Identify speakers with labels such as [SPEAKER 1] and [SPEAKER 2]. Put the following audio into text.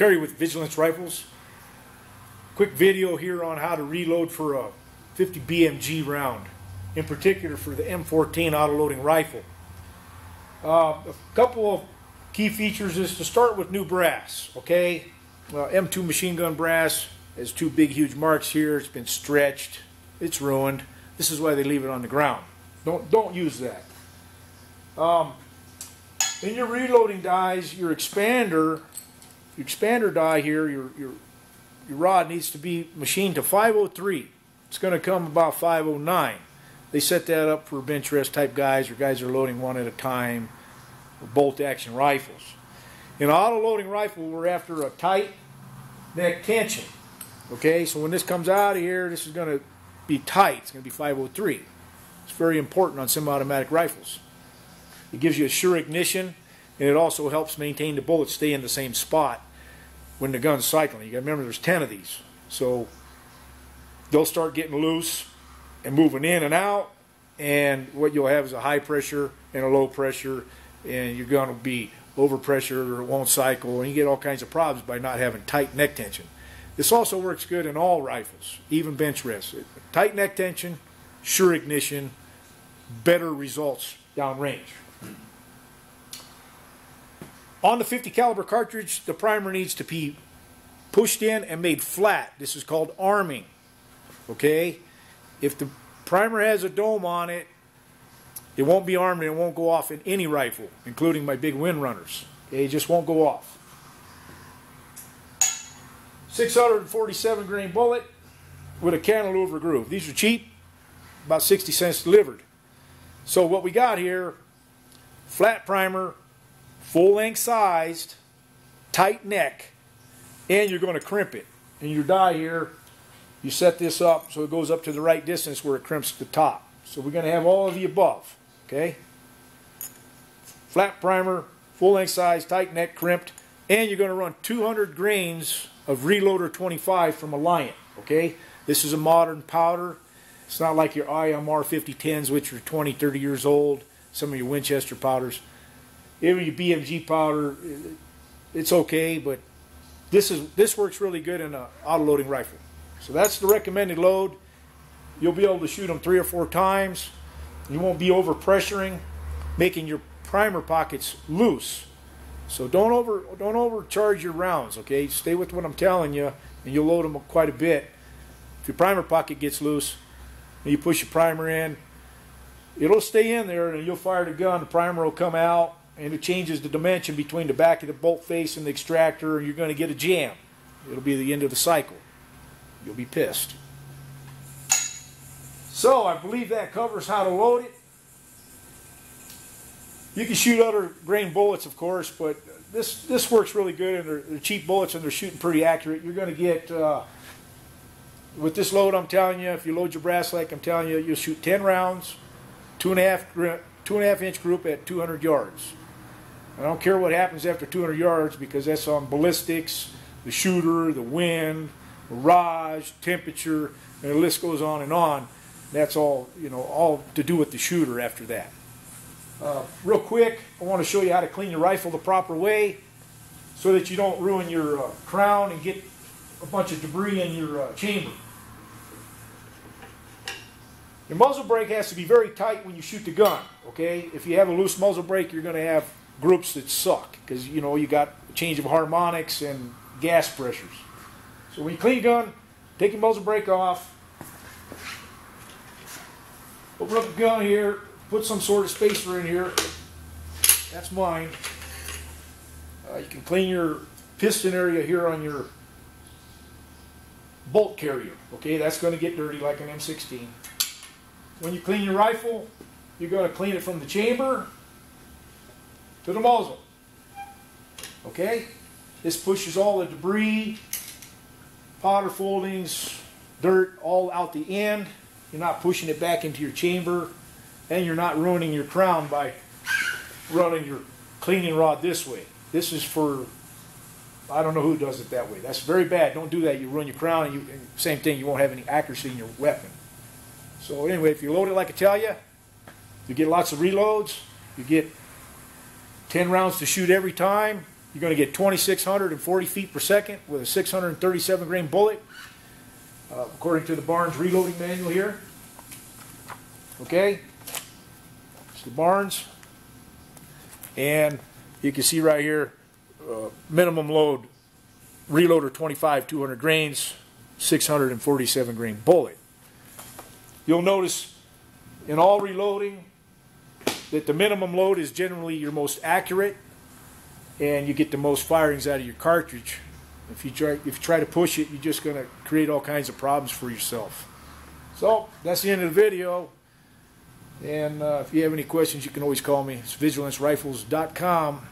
[SPEAKER 1] carry with Vigilance rifles. Quick video here on how to reload for a 50 BMG round, in particular for the M14 autoloading rifle. A couple of key features is to start with new brass. Okay, M2 machine gun brass has two big huge marks here. It's been stretched, it's ruined. This is why they leave it on the ground. Don't use that. In your reloading dies, your expander die here, your rod needs to be machined to 503. It's going to come about 509. They set that up for bench rest type guys, or guys that are loading one at a time, or bolt action rifles. In an auto-loading rifle, we're after a tight neck tension. Okay, so when this comes out of here, this is going to be tight. It's going to be 503. It's very important on semi-automatic rifles. It gives you a sure ignition, and it also helps maintain the bullets stay in the same spot when the gun's cycling. You got to remember there's 10 of these, so they'll start getting loose and moving in and out, and what you'll have is a high pressure and a low pressure, and your gun will be overpressured or it won't cycle, and you get all kinds of problems by not having tight neck tension. This also works good in all rifles, even bench rests. Tight neck tension, sure ignition, better results downrange. On the 50 caliber cartridge, the primer needs to be pushed in and made flat. This is called arming. Okay? If the primer has a dome on it, it won't be armed and it won't go off in any rifle, including my big Windrunners. Okay? It just won't go off. 647 grain bullet with a cantilever groove. These are cheap, about 60 cents delivered. So what we got here, flat primer, full length sized, tight neck, and you're going to crimp it. And your die here, you set this up so it goes up to the right distance where it crimps the top. So we're going to have all of the above. Okay? Flat primer, full length size, tight neck, crimped, and you're going to run 200 grains of Reloader 25 from Alliant. Okay? This is a modern powder. It's not like your IMR 5010s, which are 20, 30 years old. Some of your Winchester powders. Even your BMG powder, it's okay, but this works really good in an autoloading rifle. So that's the recommended load. You'll be able to shoot them 3 or 4 times. You won't be over pressuring, making your primer pockets loose. So don't overcharge your rounds. Okay, stay with what I'm telling you, and you'll load them quite a bit. If your primer pocket gets loose, and you push your primer in, it'll stay in there, and you'll fire the gun. The primer will come out, and it changes the dimension between the back of the bolt face and the extractor, and you're going to get a jam. It'll be the end of the cycle. You'll be pissed. So I believe that covers how to load it. You can shoot other grain bullets, of course, but this works really good, and they're cheap bullets, and they're shooting pretty accurate. You're going to get, with this load, I'm telling you, if you load your brass like I'm telling you, you'll shoot 10 rounds, 2.5 inch group at 200 yards. I don't care what happens after 200 yards, because that's on ballistics, the shooter, the wind, mirage, temperature, and the list goes on and on. That's all, all to do with the shooter after that. Real quick, I want to show you how to clean your rifle the proper way so that you don't ruin your crown and get a bunch of debris in your chamber. Your muzzle brake has to be very tight when you shoot the gun. Okay, if you have a loose muzzle brake, you're going to have groups that suck, because you got a change of harmonics and gas pressures. So when you clean your gun, take your muzzle brake off, open up the gun here, put some sort of spacer in here. That's mine. You can clean your piston area here on your bolt carrier. Okay, that's going to get dirty like an M16. When you clean your rifle, you're going to clean it from the chamber to the muzzle. Okay? This pushes all the debris, powder foldings, dirt, all out the end. You're not pushing it back into your chamber, and you're not ruining your crown by running your cleaning rod this way. This is for, I don't know who does it that way. That's very bad. Don't do that. You ruin your crown, and same thing, you won't have any accuracy in your weapon. So anyway, if you load it like I tell you, you get lots of reloads. You get 10 rounds to shoot every time. You're going to get 2,640 feet per second with a 637 grain bullet, according to the Barnes reloading manual here. Okay, it's the Barnes, and you can see right here, minimum load, reloader 25, 200 grains, 647 grain bullet. You'll notice in all reloading that the minimum load is generally your most accurate, and you get the most firings out of your cartridge. If you try to push it, you're just going to create all kinds of problems for yourself. So that's the end of the video. And if you have any questions, you can always call me. It's vigilancerifles.com.